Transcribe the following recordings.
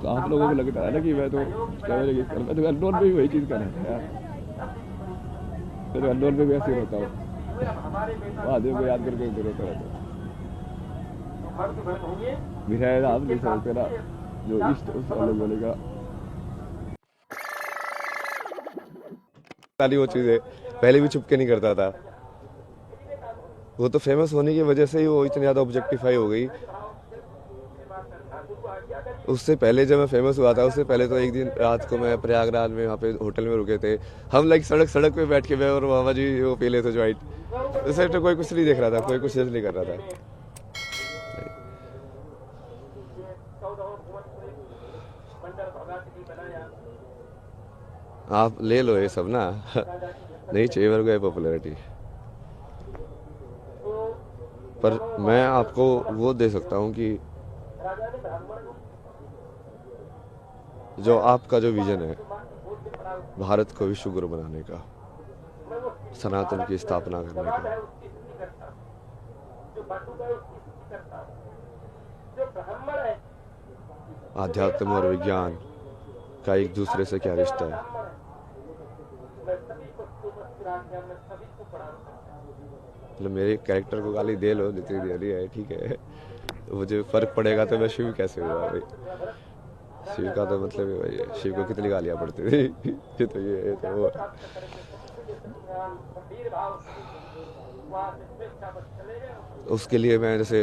तो आप लोगों को लगता है ना कि मैं तो कैमरे की मैं तो अननोन पे भी वही चीज़ कर रहा था यार। मैं तो अननोन पे भी ऐसे ही होता हूँ, महादेव को याद करके रोता रहता हूँ। बिना आप नहीं समझते ना, जो इष्ट उस अलग बोलेगा सारी वो चीज़ें पहले भी छुप के नहीं करता था। वो तो फेमस होने की वजह से ही वो इतनी ज़्यादा ऑब्जेक्टिफाई हो गई। उससे पहले जब मैं फेमस हुआ था, उससे पहले तो एक दिन रात को मैं प्रयागराज में वहाँ पे होटल में रुके थे हम, लाइक सड़क सड़क पे बैठ के मैं और मामा जी वो पी लेते ज्वाइंट। उस साइड तो कोई कुछ नहीं देख रहा था, कोई कुछ नहीं कर रहा था। आप ले लो ये सब ना नहीं चाहिए मेरे को ये पॉपुलैरिटी। पर मैं आपको वो दे सकता हूँ कि जो आपका जो विजन है भारत को विश्व गुरु बनाने का, सनातन की स्थापना करने का, आध्यात्म और विज्ञान का एक दूसरे से क्या रिश्ता है। मतलब मेरे कैरेक्टर को गाली दे लो जितनी दे रही है ठीक है, मुझे फर्क पड़ेगा तो मैं शिव कैसे हुआ भाई। शिव का तो मतलब है भाई, शिव को कितनी गालियां पड़ती थी ये तो ये तो वो। उसके लिए मैं जैसे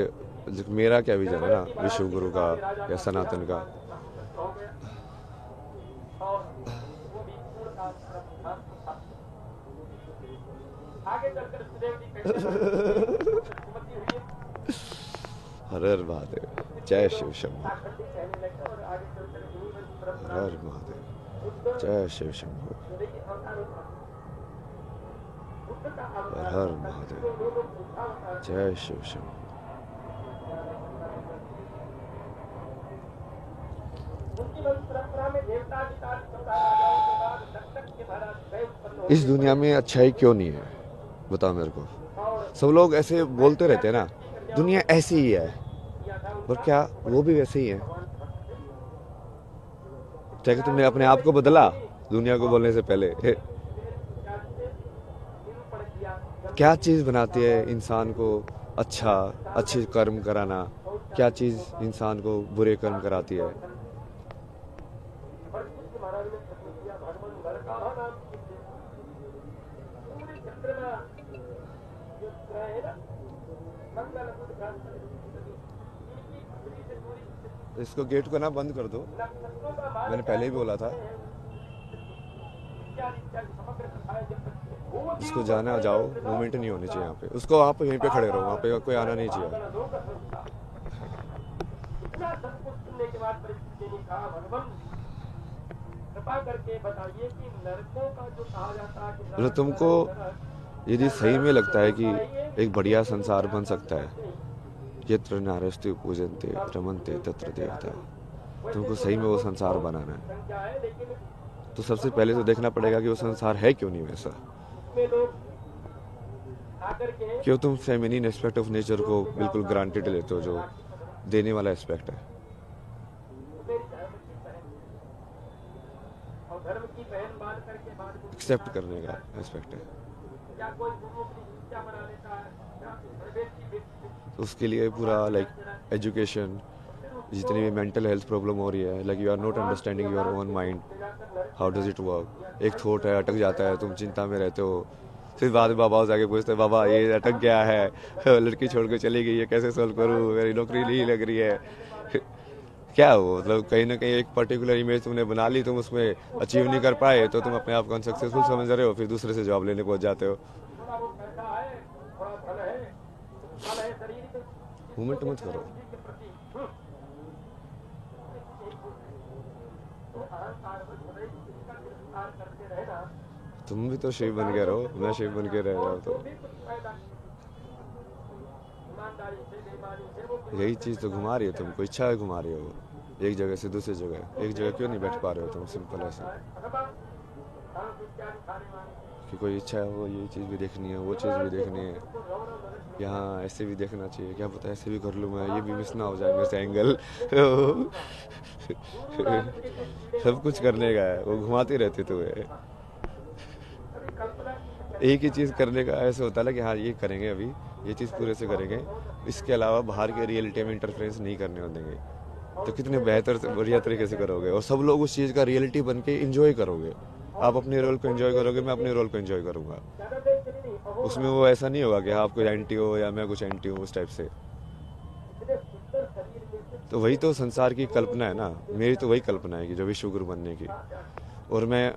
मेरा क्या विजन है ना विश्व गुरु का या सनातन का। हर हर महादेव, जय शिव शंभू। हर हर महादेव, जय शिव शंभू। हर हर महादेव, जय शिव शंभू। इस दुनिया में अच्छाई क्यों नहीं है बताओ मेरे को। सब लोग ऐसे बोलते रहते हैं ना दुनिया ऐसी ही है, पर क्या वो भी वैसे ही है? क्या कि तुमने अपने आप को बदला दुनिया को बोलने से पहले? क्या चीज़ बनाती है इंसान को अच्छा अच्छे कर्म कराना? क्या चीज़ इंसान को बुरे कर्म कराती है? इसको गेट को ना बंद कर दो, मैंने पहले ही बोला था। इसको जाना जाओ, मूवमेंट नहीं होनी चाहिए यहाँ पे। उसको आप यहीं पे खड़े रहो, वहाँ पे कोई आना नहीं चाहिए। मतलब तुमको यदि सही में लगता है कि एक बढ़िया संसार बन सकता है, यत्र नारस्ते पूजन्ते रमन्ते तत्र देवता, तुमको सही में वो संसार बनाना है तो सबसे पहले तो देखना पड़ेगा कि वो संसार है क्यों नहीं वैसा। क्यों तुम फेमिनिन एस्पेक्ट ऑफ नेचर को बिल्कुल ग्रांटेड लेते हो, जो देने वाला एस्पेक्ट है, एक्सेप्ट करने का एस्पेक्ट है। तो उसके लिए पूरा लाइक एजुकेशन, जितनी भी मेंटल हेल्थ प्रॉब्लम हो रही है, like you are not understanding your own mind, how does it work. एक थॉट है अटक जाता है, तुम चिंता में रहते हो, फिर बाद में बाबा जाके पूछते हैं बाबा ये अटक गया है लड़की छोड़ के चली गई है, कैसे सॉल्व करूँ, मेरी नौकरी नहीं लग रही है क्या हो। मतलब कहीं ना कहीं एक पर्टिकुलर इमेज तुमने बना ली, तुम उसमें अचीव नहीं कर पाए तो तुम अपने आप को अनसक्सेसफुल समझ रहे हो, फिर दूसरे से जॉब लेने पहुंच जाते हो। मूवमेंट मत करो। तुम भी तो शिव बन के रहो, मैं शिव बन के रह रहा हूँ तो यही चीज़ तो घुमा रही है तुमको, इच्छा है घुमा रही हो एक जगह से दूसरी जगह। एक जगह क्यों नहीं बैठ पा रहे हो तुम सिंपल ऐसे? कि कोई इच्छा है वो ये चीज़ भी देखनी है, वो चीज़ भी देखनी है, यहाँ ऐसे भी देखना चाहिए, क्या पता ऐसे भी कर लूँ मैं, ये भी मिस ना हो जाए मेरे से एंगल। सब कुछ करने का है, वो घुमाते रहते तो है। एक ही चीज़ करने का ऐसे होता है ना कि हाँ ये करेंगे अभी, ये चीज़ पूरे से करेंगे, इसके अलावा बाहर के रियलिटी में इंटरफेरेंस नहीं करने देंगे। तो कितने बेहतर से बढ़िया तरीके से करोगे और सब लोग उस चीज़ का रियलिटी बन के इंजॉय करोगे। आप अपने रोल को एंजॉय करोगे, मैं अपने रोल को एंजॉय करूँगा। उसमें वो ऐसा नहीं होगा कि हाँ आप कोई एंटी हो या मैं कुछ एंटी हूँ उस टाइप से। तो वही तो संसार की कल्पना है ना, मेरी तो वही कल्पना है कि जो विश्व गुरु बनने की। और मैं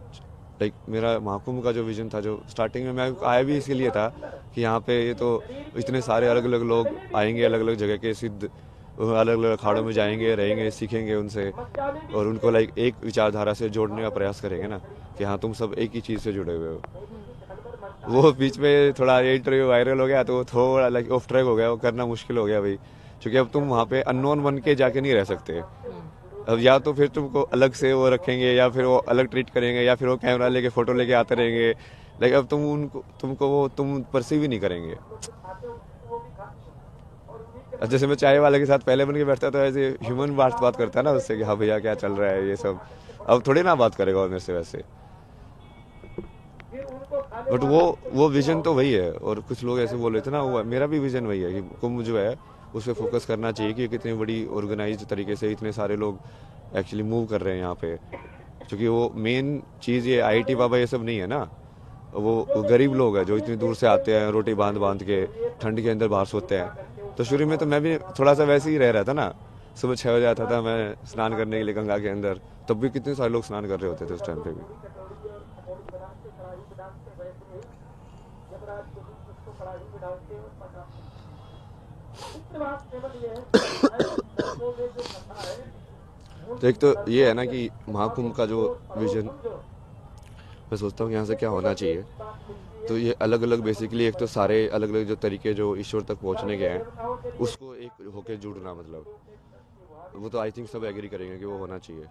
लाइक मेरा महाकुंभ का जो विजन था, जो स्टार्टिंग में मैं आया भी इसीलिए था कि यहाँ पे ये तो इतने सारे अलग अलग लोग आएंगे, अलग अलग जगह के सिद्ध अलग अलग अखाड़ों में जाएंगे, रहेंगे, सीखेंगे उनसे और उनको लाइक एक विचारधारा से जोड़ने का प्रयास करेंगे ना कि हाँ तुम सब एक ही चीज़ से जुड़े हुए हो। वो बीच में थोड़ा ये इंटरव्यू वायरल हो गया तो थोड़ा लाइक ऑफ ट्रैक हो गया, वो करना मुश्किल हो गया भाई, क्योंकि अब तुम वहाँ पे अननोन बन के जाके नहीं रह सकते। अब या तो फिर तुमको अलग से वो रखेंगे या फिर वो अलग ट्रीट करेंगे या फिर वो कैमरा लेके फोटो लेके आते रहेंगे, लेकिन अब तुमको वो तुम परसीव ही नहीं करेंगे। अब जैसे मैं चाय वाले के साथ पहले बन के बैठता था, ऐसे ह्यूमन बात करता है ना उससे कि हाँ भैया क्या चल रहा है ये सब, अब थोड़ी ना बात करेगा वो मेरे से वैसे। बट वो विजन तो वही है। और कुछ लोग ऐसे बोल रहे थे ना, वो मेरा भी विजन वही है कि कुंभ जो है उस पर फोकस करना चाहिए कि कितनी बड़ी ऑर्गेनाइज तरीके से इतने सारे लोग एक्चुअली मूव कर रहे हैं यहाँ पे। क्योंकि वो मेन चीज़ ये आईआईटी बाबा ये सब नहीं है ना, वो गरीब लोग हैं जो इतनी दूर से आते हैं रोटी बांध बांध के ठंड के अंदर बाहर सोते हैं। तो शुरू में तो मैं भी थोड़ा सा वैसे ही रह रहा था ना, सुबह 6 बजे आता था मैं स्नान करने के लिए गंगा के अंदर, तब भी कितने सारे लोग स्नान कर रहे होते थे उस टाइम पे भी। तो एक तो ये है ना कि महाकुंभ का जो विजन, मैं सोचता हूँ यहाँ से क्या होना चाहिए। तो ये अलग अलग बेसिकली एक तो सारे अलग अलग जो तरीके जो ईश्वर तक पहुँचने के हैं उसको एक होके जुड़ना, मतलब वो तो आई थिंक सब एग्री करेंगे कि वो होना चाहिए।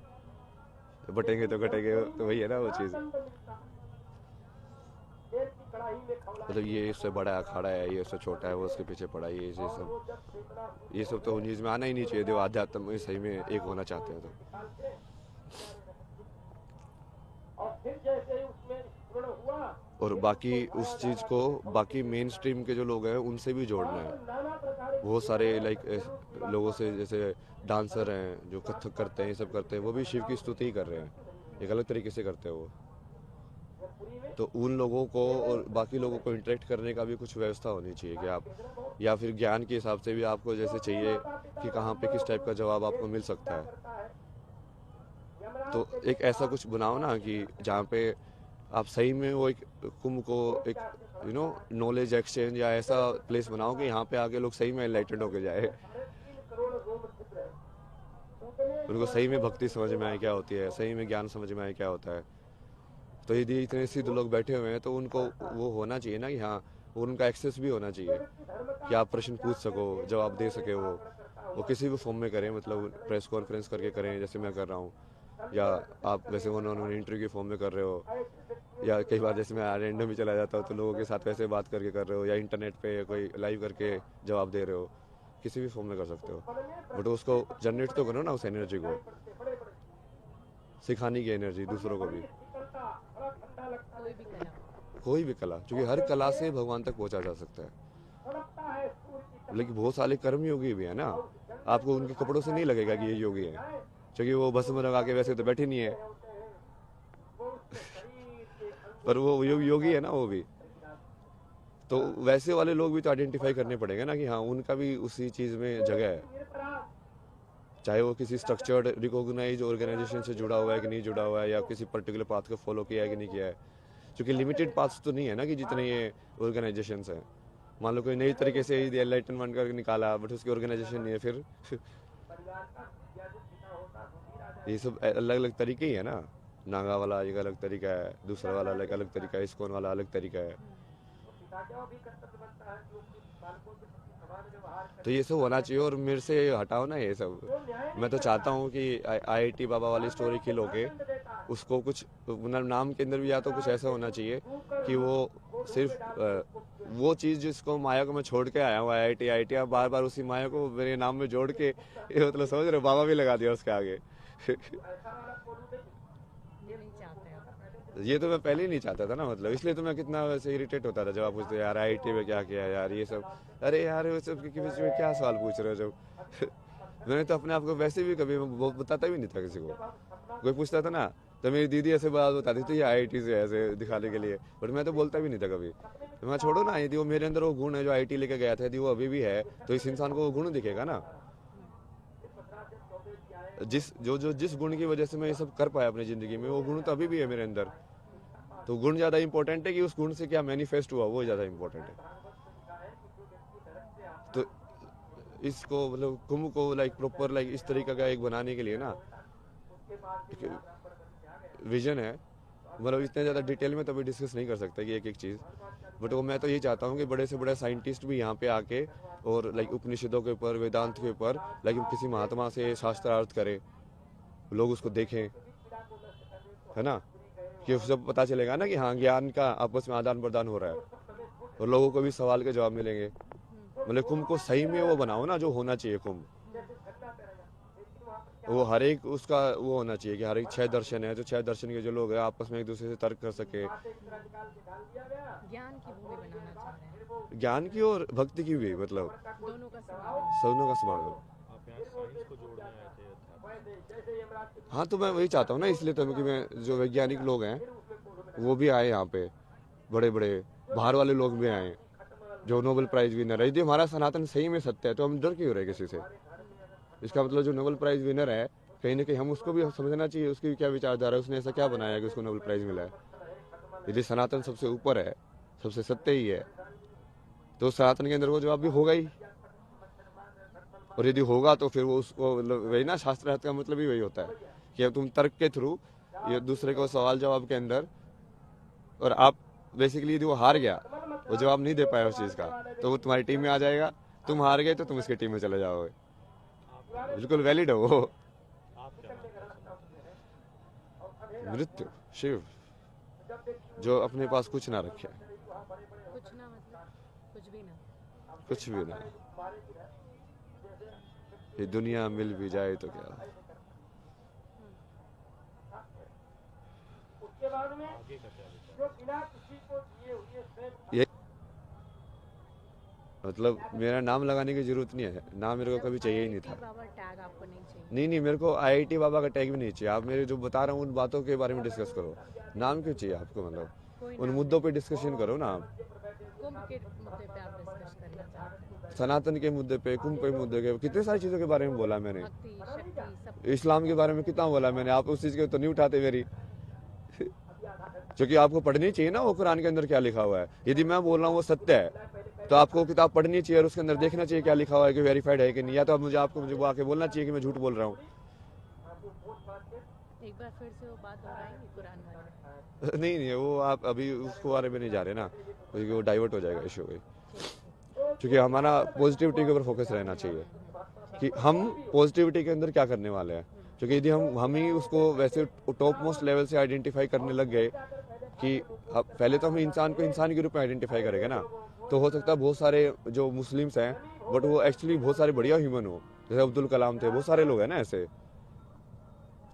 बटेंगे तो घटेंगे, तो वही है ना वो चीज़। मतलब ये इससे बड़ा अखाड़ा है, ये इससे छोटा है, वो उसके पीछे पड़ा है, ये सब तो न्यूज़ में आना ही नहीं चाहिए। जो आध्यात्म में सही में एक होना चाहते हैं तो। और बाकी उस चीज़ को बाकी मेन स्ट्रीम के जो लोग हैं उनसे भी जोड़ना है। बहुत सारे लाइक लोगों से, जैसे डांसर हैं जो कथक करते हैं, ये सब करते हैं, वो भी शिव की स्तुति ही कर रहे हैं, एक अलग तरीके से करते हैं वो। तो उन लोगों को और बाकी लोगों को इंटरेक्ट करने का भी कुछ व्यवस्था होनी चाहिए कि आप, या फिर ज्ञान के हिसाब से भी आपको जैसे चाहिए कि कहाँ पे किस टाइप का जवाब आपको मिल सकता है। तो एक ऐसा कुछ बनाओ ना कि जहाँ पे आप सही में वो एक कुंभ को एक नॉलेज एक्सचेंज या ऐसा प्लेस बनाओ कि यहाँ पे आके लोग सही में एनलाइटेंड होके जाए, उनको सही में भक्ति समझ में आए क्या होती है, सही में ज्ञान समझ में आए क्या होता है। तो यदि इतने सिद्ध लोग बैठे हुए हैं तो उनको वो होना चाहिए ना कि हाँ उनका एक्सेस भी होना चाहिए कि आप प्रश्न पूछ सको, जवाब दे सके। वो किसी भी फॉर्म में करें, मतलब प्रेस कॉन्फ्रेंस करके करें जैसे मैं कर रहा हूँ, या आप वैसे उन्होंने इंटरव्यू के फॉर्म में कर रहे हो, या कई बार जैसे मैं रैंडम भी चला जाता हूँ तो लोगों के साथ वैसे बात करके कर रहे हो, या इंटरनेट पे कोई लाइव करके जवाब दे रहे हो, किसी भी फॉर्म में कर सकते हो। बट उसको जनरेट तो करो ना उस एनर्जी को, सिखाने की एनर्जी दूसरों को भी। कोई भी कला, क्योंकि हर कला से भगवान तक पहुंचा जा सकता है। लेकिन बहुत सारे कर्म योगी भी है ना, आपको उनके कपड़ों से नहीं लगेगा कि ये योगी है, क्योंकि वो भस्म लगा के वैसे तो बैठे नहीं है। पर वो योगी है ना वो भी। तो वैसे वाले लोग भी तो आइडेंटिफाई करने पड़ेंगे ना कि हाँ उनका भी उसी चीज़ में जगह है, चाहे वो किसी स्ट्रक्चर्ड रिकॉग्नाइज ऑर्गेनाइजेशन से जुड़ा हुआ है कि नहीं जुड़ा हुआ है, या किसी पर्टिकुलर पाथ को फॉलो किया है कि नहीं किया है। क्योंकि लिमिटेड पाथ्स तो नहीं है ना कि जितने ये ऑर्गेनाइजेशंस हैं। मान लो कोई नई तरीके से एनलाइटन कर निकाला बट उसकी ऑर्गेनाइजेशन नहीं है, फिर ये सब अलग अलग तरीके ही है ना। नागा वाला एक अलग तरीका है, दूसरा वाला अलग तरीका है, इस्कॉन वाला अलग तरीका है। तो ये सब होना चाहिए और मेरे से हटाओ ना ये सब। मैं तो चाहता हूँ कि आईआईटी बाबा वाली स्टोरी खिल होके उसको कुछ मतलब नाम के अंदर भी या तो कुछ ऐसा होना चाहिए कि वो सिर्फ वो चीज़ जिसको माया को मैं छोड़ के आया हूँ आईआईटी आईआईटी, अब बार बार उसी माया को मेरे नाम में जोड़ के ये मतलब समझ रहे हो, बाबा भी लगा दिया उसके आगे। ये नहीं चाहते आप। ये तो मैं पहले ही नहीं चाहता था ना, मतलब इसलिए तो मैं कितना वैसे इरिटेट होता था जब आप पूछते यार आईआईटी में क्या किया यार ये सब। अरे यार वो सब के बीच में क्या सवाल पूछ रहे हो जब मैंने तो अपने आप को वैसे भी कभी बताता भी नहीं था किसी को। कोई पूछता था ना तो मेरी दीदी ऐसे बात बताती थी आईआईटी से ऐसे दिखाने के लिए, बट मैं तो बोलता भी नहीं था कभी। तो मैं छोड़ो ना, यदि वो मेरे अंदर वो गुण है जो आईआईटी लेके गया था, यदि वो अभी भी है तो इस इंसान को वो गुण दिखेगा ना। जिस गुण की वजह से मैं ये सब कर पाया अपनी जिंदगी में, वो गुण तो अभी भी है मेरे अंदर। तो गुण ज्यादा इंपॉर्टेंट है कि उस गुण से क्या मैनिफेस्ट हुआ, वो ज्यादा इंपॉर्टेंट है। तो इसको मतलब कुंभ को लाइक प्रॉपर लाइक इस तरीके का एक बनाने के लिए ना विजन है, मतलब इतने ज़्यादा डिटेल में तो अभी डिस्कस नहीं कर सकते कि एक एक चीज़। बट वो मैं तो ये चाहता हूँ कि बड़े से बड़े साइंटिस्ट भी यहाँ पे आके और लाइक उपनिषदों के ऊपर वेदांत के ऊपर लाइक किसी महात्मा से शास्त्रार्थ करें, लोग उसको देखें, है ना, कि सब पता चलेगा ना कि हाँ ज्ञान का आपस में आदान प्रदान हो रहा है और लोगों को भी सवाल के जवाब मिलेंगे। मतलब कुंभ को सही में वो बनाओ ना जो होना चाहिए कुंभ, वो हर एक उसका वो होना चाहिए कि हर एक 6 दर्शन है, जो 6 दर्शन के जो लोग हैं आपस में एक दूसरे से तर्क कर सके। ज्ञान की भूमि बनाना चाह रहे हैं। ज्ञान की और भक्ति की भी, मतलब दोनों का समावेश। सबनों का समागम। आप यहाँ साइंस को जोड़ने आए थे अध्यात्म। हाँ तो मैं वही चाहता हूँ ना, इसलिए तो कि मैं जो वैज्ञानिक लोग हैं वो भी आए यहाँ पे, बड़े बड़े बाहर वाले लोग भी आए जो नोबेल प्राइज विनर है। यदि हमारा सनातन सही में सत्य है तो हम डर क्यों रहे किसी से। इसका मतलब जो नोबेल प्राइज विनर है कहीं ना कहीं हम उसको भी समझना चाहिए, उसकी क्या विचारधारा है, उसने ऐसा क्या बनाया कि उसको नोबेल प्राइज मिला है। यदि सनातन सबसे ऊपर है, सबसे सत्य ही है, तो सनातन के अंदर वो जवाब भी होगा ही। और यदि होगा तो फिर वो उसको मतलब वही ना, शास्त्रार्थ का मतलब ही वही होता है कि अब तुम तर्क के थ्रू ये दूसरे को सवाल जवाब के अंदर, और आप बेसिकली यदि वो हार गया, वो जवाब नहीं दे पाया उस चीज़ का, तो वो तुम्हारी टीम में आ जाएगा, तुम हार गए तो तुम इसकी टीम में चले जाओगे। बिल्कुल वैलिड है वो। आप क्या मानते हैं? मृत्यु शिव जो अपने पास कुछ ना रखे, कुछ ना मतलब कुछ भी ना। कुछ भी ना, ये दुनिया मिल भी जाए तो क्या। आगे का क्या विचार? ये मतलब मेरा नाम लगाने की जरूरत नहीं है, नाम मेरे को कभी चाहिए ही नहीं था। बाबा टैग आपको नहीं चाहिए। नहीं मेरे को आईआईटी बाबा का टैग भी नहीं चाहिए। आप मेरे जो बता रहा हूँ उन बातों के बारे में डिस्कस करो, नाम क्यों चाहिए आपको, मतलब कोई उन नाम मुद्दों पे डिस्कशन करो ना आप। कुंभ के मुद्दे पे आप डिस्कस करना चाहते हैं। सनातन के मुद्दे पे, कुंभ के मुद्दे के, कितने सारी चीज़ों के बारे में बोला मैंने, भक्ति शक्ति सब। इस्लाम के बारे में कितना बोला मैंने, आप उस चीज़ के तो नहीं उठाते मेरी। क्योंकि आपको पढ़नी चाहिए ना वो कुरान के अंदर क्या लिखा हुआ है। यदि मैं बोल रहा हूँ वो सत्य है तो आपको किताब पढ़नी चाहिए और उसके अंदर देखना चाहिए क्या लिखा हुआ है, कि वेरीफाइड है कि नहीं, या तो मुझे वो आके बोलना चाहिए कि मैं झूठ बोल रहा हूँ। एक बार फिर से वो बात दोहराएंगे कुरान वाले। नहीं वो आप अभी उसको बारे में नहीं जा रहे ना, क्योंकि वो डाइवर्ट हो जाएगा इशू में। क्योंकि हमारा पॉजिटिविटी के ऊपर फोकस रहना चाहिए कि हम पॉजिटिविटी के अंदर क्या करने वाले हैं। क्योंकि यदि हम ही उसको वैसे टॉप मोस्ट लेवल से आइडेंटिफाई करने लग गए कि अब पहले तो हम इंसान को इंसान के रूप में आइडेंटिफाई करेंगे ना, तो हो सकता है बहुत सारे जो मुस्लिम्स हैं बट वो एक्चुअली बहुत सारे बढ़िया ह्यूमन हो, जैसे अब्दुल कलाम थे, बहुत सारे लोग हैं ना ऐसे।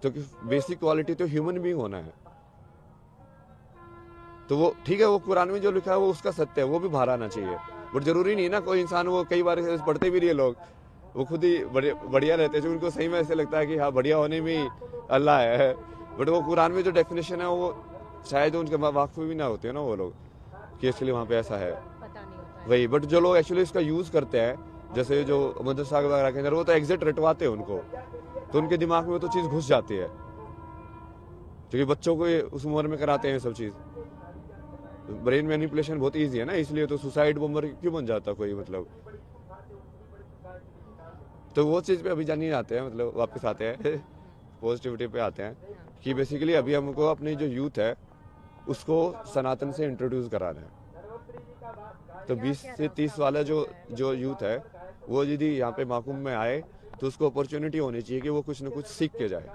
क्योंकि बेसिक क्वालिटी तो ह्यूमन बीइंग होना है। तो वो ठीक है, वो कुरान में जो लिखा है वो उसका सत्य है, वो भी बाहर आना चाहिए। बट जरूरी नहीं ना कोई इंसान, वो कई बार पढ़ते भी नहीं है लोग, वो खुद ही बढ़िया रहते हैं, उनको सही में ऐसे लगता है कि हाँ बढ़िया होने में अल्लाह है। बट वो कुरान में जो डेफिनेशन है वो शायद उनके वाकफ भी ना होते हैं ना वो लोग, कि एक्चुअली वहाँ पे ऐसा है, पता नहीं होता है। वही। बट जो लोग एक्चुअली इसका यूज करते हैं, जैसे जो मदरसा वगैरह के अंदर, वो तो एग्जैक्ट रटवाते हैं उनको, तो उनके दिमाग में वो तो चीज़ घुस जाती है। क्योंकि बच्चों को उस उम्र में कराते हैं सब चीज़, ब्रेन मैनिपुलेशन बहुत ईजी है ना, इसलिए तो सुसाइड बॉम्बर क्यों बन जाता कोई, मतलब। तो वो चीज़ पे अभी जाने आते हैं, मतलब वापस आते हैं पॉजिटिविटी पे आते हैं कि बेसिकली अभी हमको अपनी जो यूथ है उसको सनातन से इंट्रोड्यूस कराना है। तो 20 से 30 वाला जो यूथ है वो यदि यहाँ पे महाकुंभ में आए तो उसको अपॉर्चुनिटी होनी चाहिए कि वो कुछ ना कुछ सीख के जाए।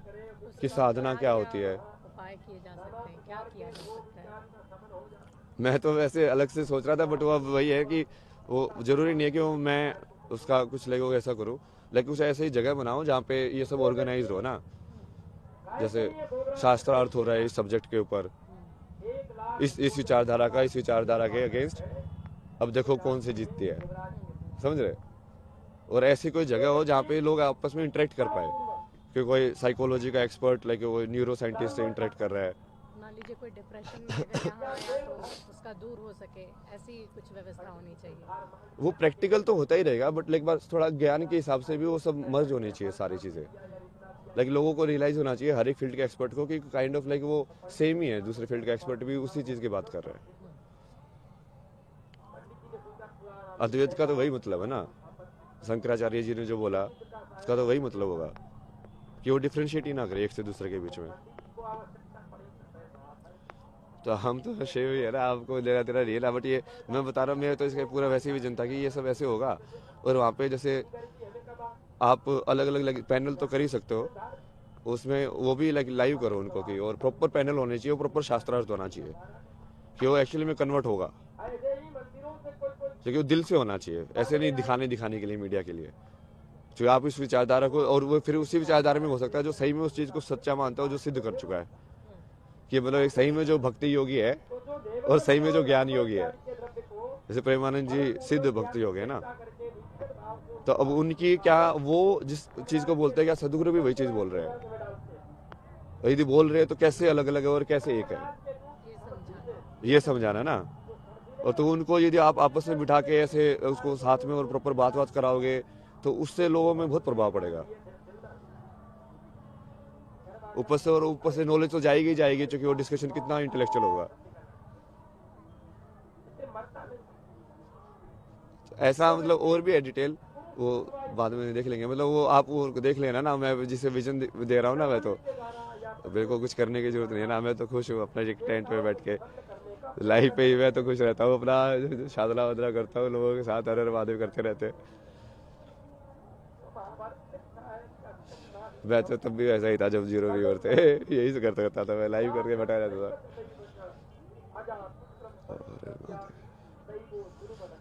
कि उसके साधना क्या होती है। उपाय किए जा सकते हैं, क्या किया जा सकता है? मैं तो वैसे अलग से सोच रहा था, बट वो अब वही है कि वो जरूरी नहीं है कि वो मैं उसका कुछ लाइक वो ऐसा करूँ, लाइक कुछ ऐसी जगह बनाओ जहाँ पे ये सब ऑर्गेनाइज हो ना, जैसे शास्त्रार्थ हो रहा है इस सब्जेक्ट के ऊपर, इस विचारधारा के अगेंस्ट, अब देखो कौन सी जीतती है, समझ रहे। और ऐसी कोई जगह हो जहाँ पे लोग आपस में इंटरेक्ट कर पाए, कि कोई साइकोलॉजी का एक्सपर्ट लाइक वो न्यूरो साइंटिस्ट से इंटरेक्ट कर रहा है। मान लीजिए कोई डिप्रेशन में अगर यहाँ आया तो उसका दूर हो सके, ऐसी कुछ व्यवस्था होनी चाहिए। वो प्रैक्टिकल तो होता ही रहेगा, बट लाइक बार थोड़ा ज्ञान के हिसाब से भी वो सब मर्ज होनी चाहिए सारी चीज़ें। लाइक लोगों को रियलाइज होना चाहिए हर एक फील्ड के एक्सपर्ट को कि काइंड ऑफ लाइक वो सेम ही है, दूसरे फील्ड का एक्सपर्ट भी उसी चीज़ की बात कर रहा है। अद्वैत का तो वही मतलब है ना, शंकराचार्य जी ने जो बोला उसका तो वही मतलब होगा कि वो डिफ्रेंशिएट ही ना करे एक से दूसरे के बीच में। तो हम तो शेव ही है ना, आपको लेना तेरा रियल है, बट ये मैं बता रहा हूँ, मेरा तो इसका पूरा वैसे ही विजन था कि ये सब ऐसे होगा। और वहाँ पे जैसे आप अलग अलग पैनल तो कर ही सकते हो, उसमें वो भी लाइक लाइव करो उनको कि, और प्रॉपर पैनल होने चाहिए, प्रॉपर शास्त्रार्थ होना चाहिए कि वो एक्चुअली में कन्वर्ट होगा, क्योंकि वो दिल से होना चाहिए, ऐसे नहीं दिखाने के लिए, मीडिया के लिए। जो आप इस विचारधारा को, और वो फिर उसी विचारधारा में हो सकता है जो सही में उस चीज़ को सच्चा मानता है, जो सिद्ध कर चुका है कि मतलब एक सही में जो भक्ति योगी है और सही में जो ज्ञान योगी है। जैसे प्रेमानंद जी सिद्ध भक्ति योगी है ना, तो अब उनकी क्या, वो जिस चीज़ को बोलते हैं, क्या सदगुरु भी वही चीज़ बोल रहे हैं। यदि बोल रहे हैं तो कैसे अलग अलग है और कैसे एक है, ये समझाना ना। और तो उनको यदि आप आपस में बिठा के ऐसे उसको साथ में और प्रॉपर बात कराओगे तो उससे लोगों में बहुत प्रभाव पड़ेगा। ऊपर से नॉलेज तो जाएगी ही जाएगी, क्योंकि वो डिस्कशन कितना इंटेलेक्चुअल होगा। तो ऐसा मतलब और भी है डिटेल, वो बाद में देख लेंगे। मतलब वो आप वो देख लेना ना, मैं जिसे विजन दे रहा हूँ ना, मैं तो मेरे को कुछ करने की जरूरत नहीं है ना, मैं तो खुश हूँ अपना टेंट पे बैठ के लाइफ पे ही मैं तो खुश रहता हूँ, अपना शादला वादला करता हूँ, लोगों के साथ हर महादेव करते रहते। मैं तो तब भी वैसा ही था जब जीरो व्यूअर थे यही से करता था, मैं लाइव करके बैठा रहता था।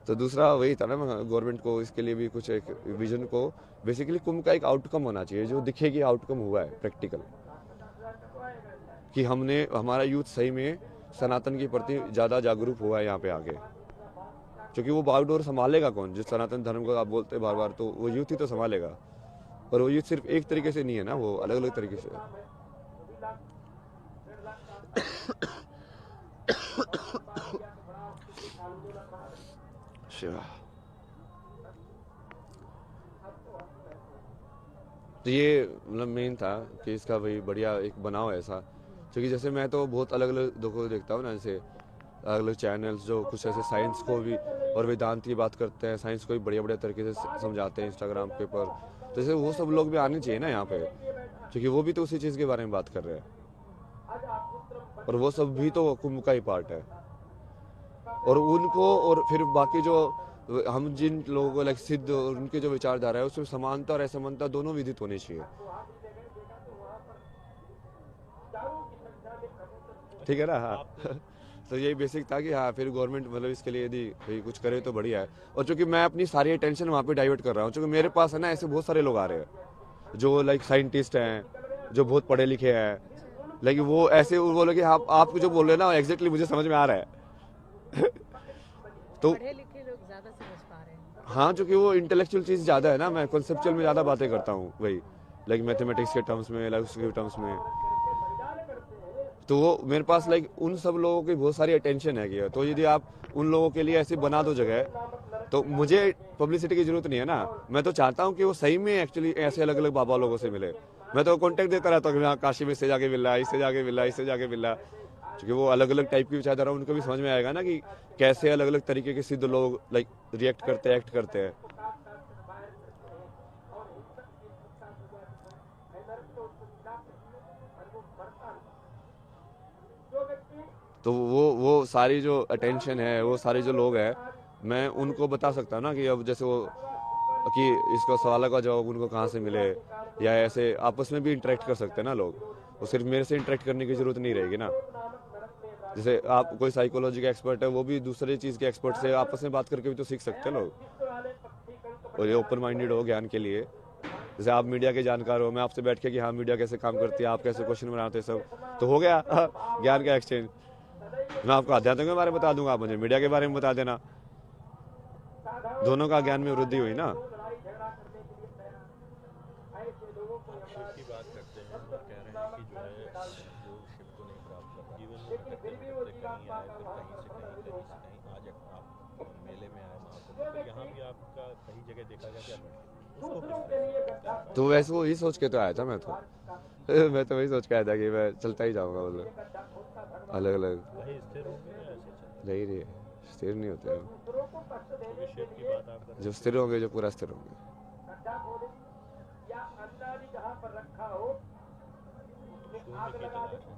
तो दूसरा वही था ना, गवर्नमेंट को इसके लिए भी कुछ एक विजन को, बेसिकली कुंभ का एक आउटकम होना चाहिए जो दिखे कि आउटकम हुआ है प्रैक्टिकल, कि हमने हमारा यूथ सही में सनातन के प्रति ज़्यादा जागरूक हुआ है यहाँ पे आके। क्योंकि वो बागडोर संभालेगा कौन, जिस सनातन धर्म को आप बोलते हैं बार बार, तो वो यूथ ही तो संभालेगा। और वो यूथ सिर्फ एक तरीके से नहीं है ना, वो अलग अलग तरीके से है। शिवा। तो ये मतलब मेन था कि इसका भाई बढ़िया एक बनाओ ऐसा, क्योंकि जैसे मैं तो बहुत अलग अलग लोगों को देखता हूँ ना, जैसे अलग अलग चैनल्स जो कुछ ऐसे साइंस को भी और वेदांत की बात करते हैं, साइंस को भी बढ़िया बढ़िया तरीके से समझाते हैं इंस्टाग्राम के ऊपर। तो जैसे वो सब लोग भी आने चाहिए ना यहाँ पे, क्योंकि वो भी तो उसी चीज़ के बारे में बात कर रहे हैं, और वो सब भी तो कुंभ का ही पार्ट है। और उनको, और फिर बाकी जो हम जिन लोगों को लाइक सिद्ध और उनके जो विचारधारा है, उसमें समानता और असमानता दोनों विदित होनी चाहिए। ठीक है ना। हाँ तो यही बेसिक था कि हाँ, फिर गवर्नमेंट मतलब इसके लिए यदि भाई कुछ करे तो बढ़िया है। और चूंकि मैं अपनी सारी अटेंशन वहाँ पे डाइवर्ट कर रहा हूँ, क्योंकि मेरे पास है ना ऐसे बहुत सारे लोग आ रहे हैं जो लाइक साइंटिस्ट हैं, जो बहुत पढ़े लिखे हैं, लेकिन वो ऐसे वो बोले कि आप जो बोल रहे हैं ना एग्जैक्टली मुझे समझ में आ रहा है तो पढ़े लिखे लोग ज्यादा समझ पा रहे हैं। हाँ, चूंकि वो इंटेलेक्चुअल चीज़ ज़्यादा है ना, मैं कॉन्सेप्चुअल में ज़्यादा बातें करता हूँ, वही लाइक मैथमेटिक्स के टर्म्स में, लाइक उसके टर्म्स में। तो वो मेरे पास लाइक उन सब लोगों की बहुत सारी अटेंशन है कि, तो यदि आप उन लोगों के लिए ऐसी बना दो जगह, तो मुझे पब्लिसिटी की जरूरत नहीं है ना। मैं तो चाहता हूँ कि वो सही में एक्चुअली ऐसे अलग अलग बाबा लोगों से मिले। मैं तो कॉन्टेक्ट देता रहता हूँ कि हाँ काशी में इससे जाके मिल रहा है, इससे जाके मिल रहा है, इससे जाके मिल रहा है, क्योंकि वो अलग अलग टाइप की विचारधारा उनको भी समझ में आएगा ना कि कैसे अलग अलग तरीके के सिद्ध लोग लाइक रिएक्ट करते हैं, एक्ट करते हैं। तो वो सारी जो अटेंशन है, वो सारे जो लोग हैं, मैं उनको बता सकता हूँ ना कि अब जैसे वो कि इसको सवालों का जवाब उनको कहाँ से मिले, या ऐसे आपस में भी इंटरेक्ट कर सकते हैं ना लोग। वो सिर्फ मेरे से इंटरेक्ट करने की ज़रूरत नहीं रहेगी ना। जैसे आप कोई साइकोलॉजी का एक्सपर्ट है, वो भी दूसरे चीज़ के एक्सपर्ट से आपस में बात करके भी तो सीख सकते हैं लोग। और ये ओपन माइंडेड हो ज्ञान के लिए। जैसे आप मीडिया के जानकार हो, मैं आपसे बैठ के कि हाँ मीडिया कैसे काम करती है, आप कैसे क्वेश्चन बनाते हैं, सब तो हो गया ज्ञान का एक्सचेंज। मैं आपको अध्यात्म के बारे में बता दूंगा, आप मुझे मीडिया के बारे में बता देना, दोनों का ज्ञान में वृद्धि हुई ना। शिव की बात करते हैं, वो कह रहे हैं कि जो है जो शिव को नहीं प्राप्त कर जीवन में भटकते भटकते कहीं आए, फिर कहीं से कहीं, कहीं से कहीं, आज आप मेले में आए महाकुंभ, फिर यहाँ भी आपका कई जगह देखा गया क्या उसको किस तरह से देखते हैं? तो वैसे वही सोच के तो आया था मैं तो मैं तो वही सोच के आया था कि मैं चलता ही जाऊंगा, मतलब अलग अलग। कहीं स्थिर होंगे या ऐसे चलते नहीं रही स्थिर नहीं होते हम। क्योंकि शिव की बात आप कर जो स्थिर होंगे, जो पूरा स्थिर होंगे। शून्य की तलाश है।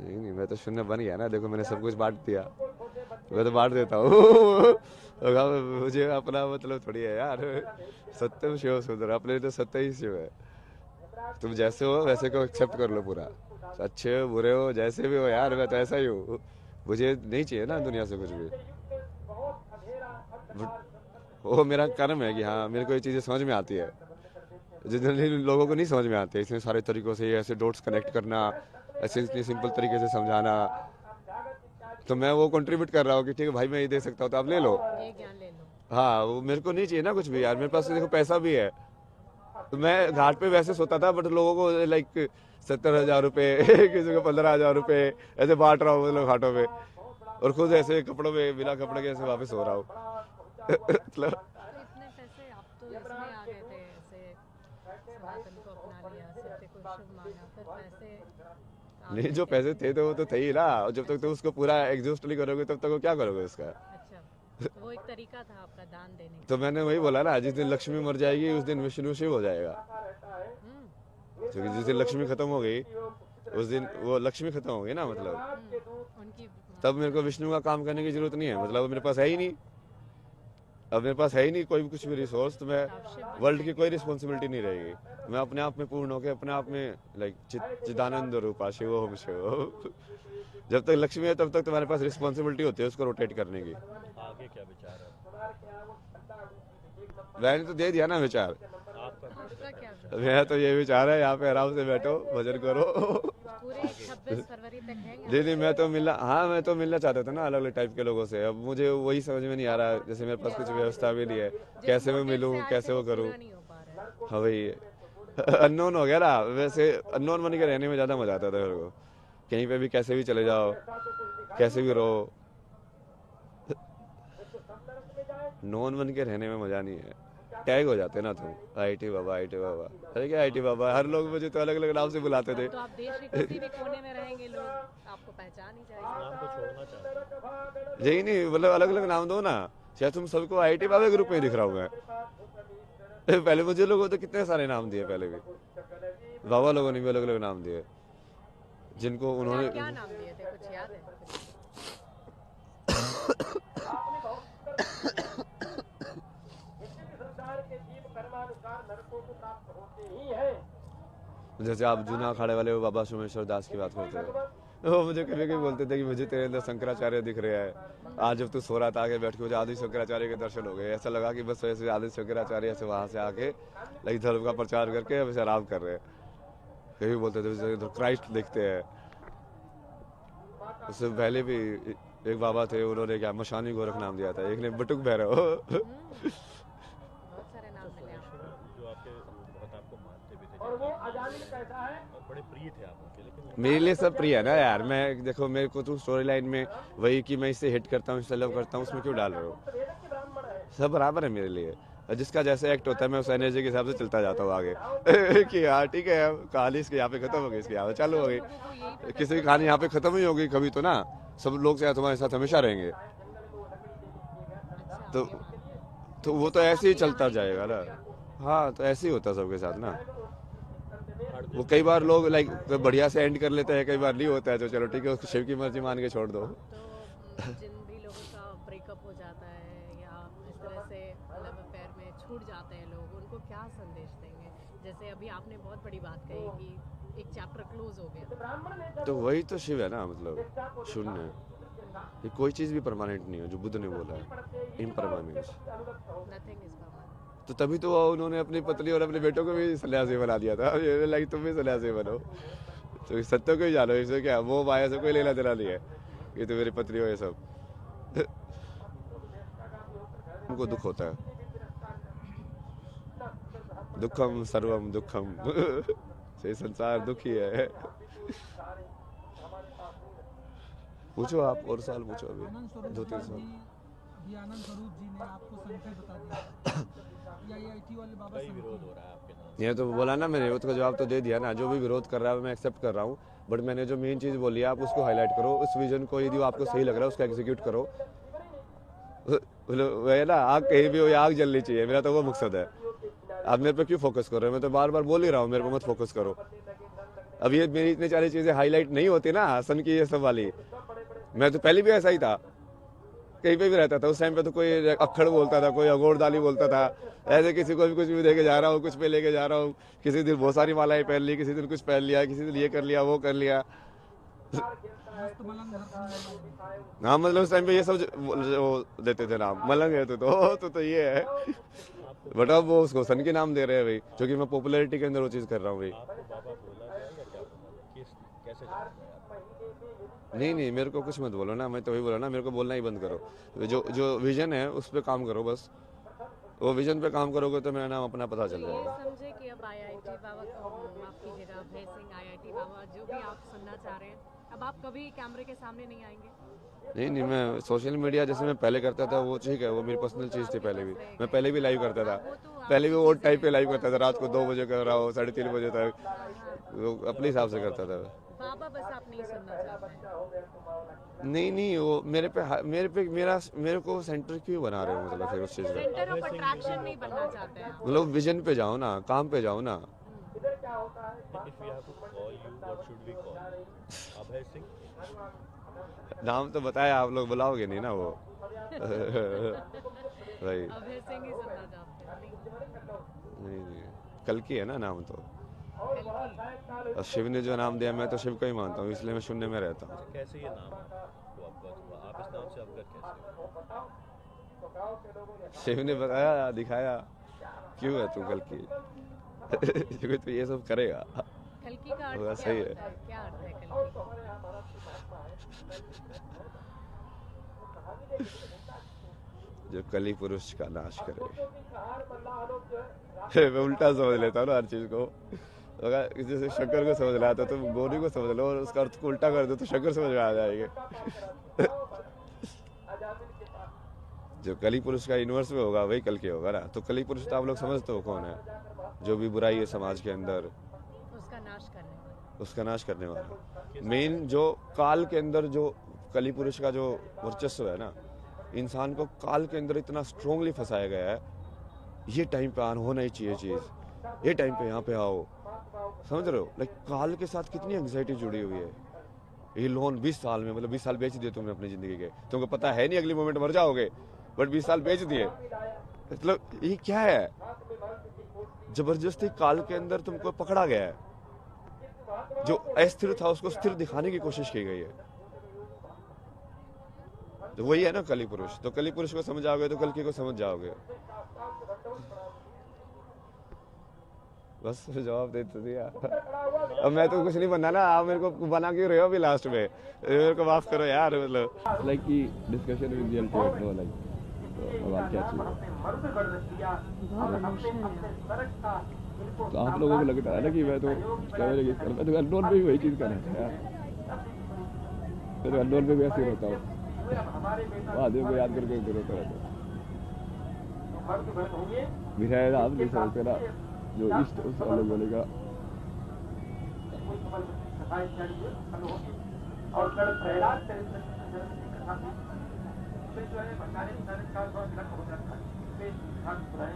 नहीं, मैं तो शून्य बन गया ना, देखो मैंने सब कुछ बांट दिया, मैं तो बांट देता हूँ मुझे अपना मतलब थोड़ी है यार। सत्यम शिव सुंदर, अपने लिए तो सत्य ही शिव है। तुम जैसे हो वैसे को एक्सेप्ट कर लो पूरा, अच्छे हो बुरे हो जैसे भी हो यार, मैं तो ऐसा ही हूँ। मुझे नहीं चाहिए ना दुनिया से कुछ भी। वो मेरा कर्म है कि हाँ मेरे को ये चीज़ें समझ में आती है, जनरली लोगों को नहीं समझ में आती है। इतने सारे तरीकों से ऐसे डॉट्स कनेक्ट करना, ऐसे इतने सिंपल तरीके से समझाना, तो मैं वो कंट्रीब्यूट कर रहा हूँ कि ठीक है भाई मैं ये दे सकता हूँ तो आप ले लो। ये ज्ञान ले लो। हाँ वो मेरे को नहीं चाहिए ना कुछ भी यार, मेरे पास देखो पैसा भी है, तो मैं घाट पे वैसे सोता था, बट लोगों को लाइक 70,000 रुपये किसी को 15,000 रुपये ऐसे बांट रहा हूँ मतलब घाटों पे, और खुद ऐसे कपड़ों में बिना कपड़े के ऐसे वापस हो रहा हूँ मतलब। तो इतने पैसे आप तो इसमें आ गए थे, ऐसे सनातन को अपना लिया, सत्य को शुभ माना, फिर पैसे आ नहीं गए जो पैसे कैसे? थे तो वो तो थे ही ना, और जब तक तो उसको पूरा एग्जॉस्ट नहीं करोगे तब तक वो क्या करोगे उसका। अच्छा, तो वो एक तरीका था आपका दान देने का। तो मैंने वही बोला ना, जिस दिन लक्ष्मी मर जाएगी उस दिन विष्णु शिव हो जाएगा। क्योंकि जिस दिन लक्ष्मी खत्म हो गई उस दिन वो लक्ष्मी खत्म हो गई ना, मतलब उनकी तब मेरे को विष्णु का काम करने की जरूरत नहीं है, मतलब अब मेरे पास है ही नहीं, अब मेरे पास है ही नहीं कोई भी कुछ भी रिसोर्स, तो मैं वर्ल्ड की कोई रिस्पॉन्सिबिलिटी नहीं रहेगी। मैं अपने आप में पूर्ण होकर अपने आप में लाइक चिदानंद रूपा शिव ओम शिव जब तक लक्ष्मी है तब तक तुम्हारे पास रिस्पॉन्सिबिलिटी होती है उसको रोटेट करने की। आगे क्या विचार है मैंने तो दे दिया ना विचार, आपका? आपका क्या मेरा तो ये विचार है यहाँ पे आराम से बैठो भजन करो पूरे 26 फरवरी तक है नहीं नहीं मैं तो मिलना, हाँ मैं तो मिलना चाहता था ना अलग अलग टाइप के लोगों से। अब मुझे वही समझ में नहीं आ रहा, जैसे मेरे पास कुछ व्यवस्था भी नहीं है, कैसे मैं मिलूँ कैसे वो करूँ। नहीं हो पा रहा है। हाँ भाई अननोन हो गया ना, वैसे अननोन बन के रहने में ज़्यादा मजा आता था मेरे को, कहीं पे भी कैसे भी चले जाओ कैसे भी रहो, नॉन बन के रहने में मजा नहीं है। टैग हो जाते ना तुम, आईटी बाबा आईटी बाबा, अरे क्या आईटी बाबा, हर लोग मुझे तो अलग अलग नाम से बुलाते थे। तो आप देश के किसी भी कोने में रहेंगे, लोग आपको पहचान ही जाएंगे। नाम को छोड़ना चाहते हैं? यही नहीं मतलब अलग अलग नाम दो ना, शायद तुम सबको आईटी बाबा के रूप में दिख रहा हूँ मैं पहले मुझे लोगों तो कितने सारे नाम दिए, पहले भी बाबा लोगों ने भी अलग अलग नाम दिए जिनको उन्होंने। क्या नाम दिए थे, कुछ याद है? जैसे आप जूना अखाड़े वाले वो बाबा सोमेश्वर दास की बात करते थे, वो मुझे कभी कभी बोलते थे कि मुझे तेरे अंदर शंकराचार्य दिख रहा है। आज जब तू सो रहा था आगे बैठ के मुझे आदि शंकराचार्य के दर्शन हो गए, ऐसा लगा कि बस वैसे आदि शंकराचार्य से वहाँ से आके लाइक धर्म का प्रचार करके अब आराम कर रहे हैं। कभी बोलते थे क्राइस्ट दिखते हैं। उससे पहले भी एक बाबा थे, उन्होंने क्या मशानी गोरख नाम दिया था, एक ने बटुक भैरव बहुत सारे नाम मिले आपको। जो आपके बहुत आपको मानते भी थे और वो बड़े प्रिय थे आप उनके, लेकिन मेरे लिए सब प्रिय है ना यार। मैं देखो मेरे को तुम स्टोरी लाइन में वही कि मैं इससे हिट करता हूँ इससे लव करता हूँ उसमें क्यों डाल रहे हो, सब बराबर है मेरे लिए। जिसका जैसे एक्ट होता है मैं उस एनर्जी के हिसाब से चलता जाता हूँ आगे कि हाँ ठीक है कहानी इसके यहाँ पे खत्म हो गई, इसके यहाँ पे चालू हो गई, किसी की कहानी यहाँ पे खत्म ही होगी कभी तो ना, सब लोग से तुम्हारे साथ हमेशा रहेंगे। तो वो तो ऐसे ही चलता जाएगा ना। हाँ तो ऐसे ही होता है सबके साथ ना। वो कई बार लोग लाइक बढ़िया से एंड कर लेते हैं, कई बार नहीं होता है, तो चलो ठीक है उसको शिव की मर्जी मान के छोड़ दो। तो जिन भी लोगों का ब्रेकअप हो जाता है या इस तरह से लव अफेयर में छूट जाते हैं लोग, उनको क्या संदेश देंगे? जैसे अभी आपने बहुत बड़ी बात कही कि एक चैप्टर क्लोज हो गया। तो वही तो शिव है ना, मतलब शून्य है। ये कोई चीज़ भी परमानेंट नहीं है, जो बुद्ध ने बोला है इम्परमानेंस। Nothing is permanent. तो तभी तो उन्होंने अपनी पत्नी और अपने बेटों को भी सन्यासी बना दिया था। ये लाइक तुम भी सन्यासी बनो, तो इस सत्य को ही जानो। इससे क्या, वो माया से कोई लेना देना नहीं है, ये तो मेरी पत्नी हो ये सब। उनको दुख होता है, दुखम सर्वम दुखम। ये संसार दुख ही है। पूछो आप, और साल पूछो अभी, आनंद स्वरूप 2-3 साल। जी आनंद स्वरूप जी ने आपको संख्या बता दिया या IIT वाले बाबा कई विरोध संख्या। हो रहा है आपके नाम। ये तो बोला ना मैंने, उसका जवाब तो दे दिया ना। जो भी विरोध कर रहा है मैं एक्सेप्ट कर रहा हूँ, बट मैंने जो मेन चीज़ बोली है आप उसको हाईलाइट करो। उस विजन को यदि आपको सही लग रहा है उसको एग्जीक्यूट करो। वही ना, आग कहीं भी हो या आग जलनी चाहिए, मेरा तो वो मकसद है। आप मेरे पे क्यों फोकस कर रहे हो? मैं तो बार बार बोल ही रहा हूँ मेरे पे मत फोकस करो। अब ये मेरी इतनी सारी चीज़ें हाईलाइट नहीं होती ना, हसन की ये सब वाली। मैं तो पहले भी ऐसा ही था, कहीं पे भी रहता था। उस टाइम पे तो कोई अक्खड़ बोलता था, कोई अगोरदाली बोलता था, ऐसे किसी को भी कुछ भी देके जा रहा हूँ, कुछ पे लेके जा रहा हूँ। किसी दिन बहुत सारी मालाएं पहन ली, किसी दिन कुछ पहन लिया, किसी दिन ये कर लिया वो कर लिया। मस्त मलंग हर हाँ मतलब उस टाइम पे ये सब वो देते थे नाम, मलंग है तो ये है। बट अब वो उसको सन के नाम दे रहे हैं भाई, क्योंकि मैं पॉपुलैरिटी के अंदर वो चीज़ कर रहा हूँ भाई। आपको बाबा बोला गया या क्या बोला? किस कैसे जाना है आप? नहीं मेरे को कुछ मत बोलो ना, मैं तो वही बोला ना, मेरे को बोलना ही बंद करो। जो विजन है उस पर काम करो बस। वो विजन पे काम करोगे तो मेरा नाम अपना पता चल ये जाएगा। समझे कि अब IIT बाबा को माफ कीजिएगा, अभय सिंह IIT बाबा जो भी आप सुनना चाह रहे हैं, अब आप कभी कैमरे के सामने नहीं आएंगे? नहीं मैं सोशल मीडिया जैसे मैं पहले करता था वो ठीक है, वो मेरी पर्सनल चीज़ थी। पहले भी मैं पहले भी लाइव करता था, पहले भी वो टाइप पे लाइव करता था, रात को 2 बजे कर रहा हूँ, 3:30 बजे तक, वो अपने हिसाब से करता था। बाबा बस आप नहीं सुनना चाहते हैं। नहीं वो मेरे को सेंटर क्यों बना रहे हो, मतलब फिर उस चीज़ का सेंटर ऑफ अट्रैक्शन नहीं बनना चाहते हैं आप। मतलब विजन पे जाओ ना, काम पे जाओ ना। If we have to call you, what should we call you? Abhay Singh? नाम तो बताया, आप लोग बुलाओगे नहीं ना वो। भाई अभय सिंह ही सुनना चाहते हैं। नहीं कल की है ना नाम तो। कल और शिव ने जो नाम दिया, मैं तो शिव को ही मानता हूँ, इसलिए मैं शून्य में रहता हूँ। कैसे ये नाम को अवगत हुआ? आप इस नाम से अवगत कैसे हुए? शिव ने बताया, दिखाया, क्यों है तू कल की। क्योंकि तू ये सब करेगा। कल्कि का होगा, अर्थ क्या सही है। होता है? क्या अर्थ है कल्कि? जो कली पुरुष का नाश करे। मैं उल्टा समझ लेता हूँ ना हर चीज को। अगर किसी से शंकर को समझ रहा था तो गौरी को समझ लो, और उसका अर्थ को उल्टा कर दो तो शंकर समझ में आ जाएंगे। जो कली पुरुष का यूनिवर्स में होगा वही कल के होगा ना। तो कली पुरुष तो आप लोग समझते हो कौन है? जो भी बुराई है समाज के अंदर, उसका नाश करने वाला। उसका नाश करने वाला। मेन जो काल के अंदर जो कली पुरुष का जो वर्चस्व है ना, इंसान को काल के अंदर इतना स्ट्रोंगली फंसाया गया है। ये टाइम पे आना होना ही चाहिए चीज़, ये टाइम पे यहाँ पे आओ, समझ रहे हो? लाइक काल के साथ कितनी एंग्जाइटी जुड़ी हुई है। ये लोन 20 साल में, मतलब 20 साल बेच दिए तुमने अपनी ज़िंदगी के, तुमको पता है नहीं अगली मोमेंट मर जाओगे, बट 20 साल बेच दिए। मतलब ये क्या है? जबरदस्ती काल के अंदर तुमको पकड़ा गया है। जो अस्थिर था उसको स्थिर दिखाने की कोशिश की गई है। तो वही है ना कली पुरुष। तो कली पुरुष को समझ आओगे तो कल्कि को समझ जाओगे। बस जवाब दे तो दिया। अब मैं तो कुछ नहीं बनना ना, आप मेरे को बना क्यों रहे हो अभी लास्ट में? मेरे को माफ करो यार, मतलब लाइक की discussion with the ultimate know like. अब आप क्या चाहिए? तो आप लोगों को लगता है ना कि मैं तो अननोन पे भी वही चीज़ कर रहा था यार। मैं तो अननोन पे भी ऐसे ही होता हूँ, आदमी को याद करके रोता रहता है। मिठाई आप नहीं समझते ना, जो इष्ट उस अलग बोलेगा।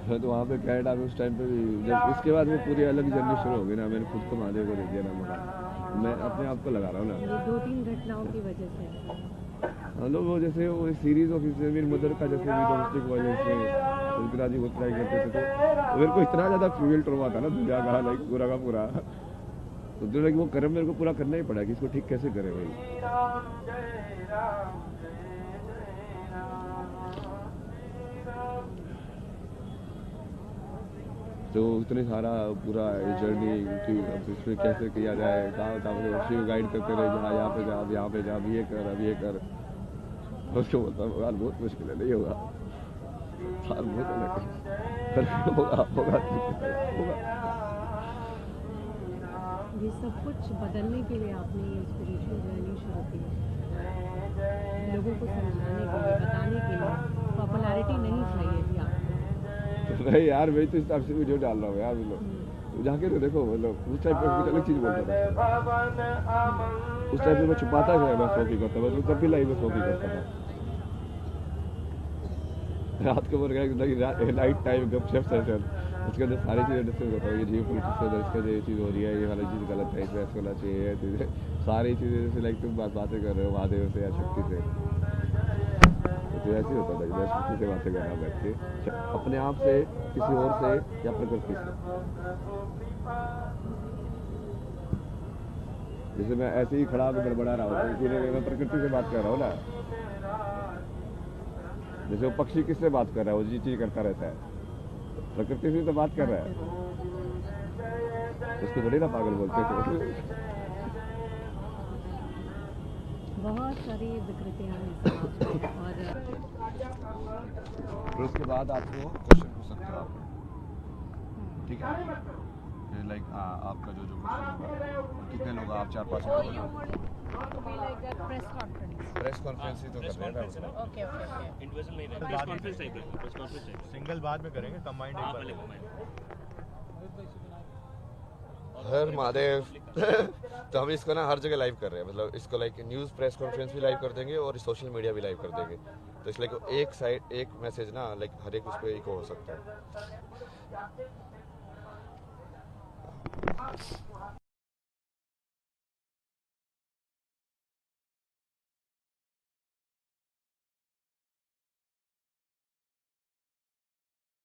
तो वहाँ पे कनाडा में उस टाइम पे भी, जब उसके बाद वो पूरी अलग जर्नी शुरू हो गई ना, मैंने खुद को महादेव को दे दिया ना मगर मैं अपने आप को लगा रहा हूँ ना। ये 2-3 घटनाओं की वजह से हम लोग वो जैसे वो सीरीज ऑफ मेरी मदर का जैसे भी डोमेस्टिक वायलेंस में तो इतना जी वो ट्राई करते थे तो मेरे को इतना ज़्यादा फ्यूल ट्रॉमा था ना दुनिया का लाइक पूरा का पूरा, तो जो लाइक वो कर्म मेरे को पूरा करना ही पड़ा कि इसको ठीक कैसे करें भाई। तो इतने सारा पूरा जर्नी कि अब इसमें कैसे किया जाए, कहाँ कहाँ शिव गाइड करते रहे, जहाँ यहाँ पे जा, अब यहाँ पे जा, अब ये कर, अब ये कर। उसको बोलता हूँ यार बहुत मुश्किल है, नहीं होगा यार, बहुत अलग है, होगा होगा होगा। ये सब कुछ बदलने के लिए आपने ये स्पिरिचुअल जर्नी शुरू की, लोगों को समझाने के लिए, बताने के लिए। पॉपुलैरिटी नहीं चाहिए थी आपको। नहीं यार, मैं तो इस टाइप से वीडियो डाल रहा हूँ यार, मतलब जाके तो देखो, मतलब उस टाइप पर कुछ अलग चीज़ बोलता था, उस टाइप में मैं छुपाता था, मैं स्मोकिंग करता था, तब भी लाइव में स्मोकिंग करता था। रात को बोल नाइट टाइम गपशप सेशन, उसके अंदर सारी चीज़ें डिस्कस करता हूँ, ये जियो पॉलिटिक्स के अंदर इसका ये चीज़ हो रही है, ये वाली चीज़ गलत है, इसमें ऐसा होना चाहिए, चीज़ें सारी चीज़ें जैसे लाइक तुम बातें कर रहे हो महादेव से या शक्ति से, तो ऐसे ही होता था कि मैं शक्ति से बातें कर रहा बैठ के, अपने आप से, किसी और से या प्रकृति से। जैसे मैं ऐसे ही खड़ा होकर बड़बड़ा रहा हूँ, इसीलिए मैं प्रकृति से बात कर रहा हूँ ना। जैसे वो पक्षी किससे बात कर रहा है, वो जी चीज करता रहता है, प्रकृति से तो बात कर रहा है, उसको बड़े ना पागल बोलते थे। बहुत सारी विकृतियाँ हैं समाज में, और फिर उसके बाद आपको क्वेश्चन पूछ सकते हो आप, ठीक है, लाइक आपका जो जो क्वेश्चन होगा, कितने लोग आप 4-5 प्रेस कॉन्फ्रेंस ही तो कर रहे हैं ना। Okay okay okay. इंडिविजुअल नहीं रहेगा, प्रेस कॉन्फ्रेंस टाइप है, प्रेस कॉन्फ्रेंस टाइप। सिंगल बाद में करेंगे, कंबाइंड एक बार हर महादेव। तो हम इसको ना हर जगह लाइव कर रहे हैं, मतलब इसको लाइक न्यूज़ प्रेस कॉन्फ्रेंस भी लाइव कर देंगे और सोशल मीडिया भी लाइव कर देंगे, तो इसलिए एक साइड एक मैसेज ना लाइक हर एक उस पर एक हो सकता है।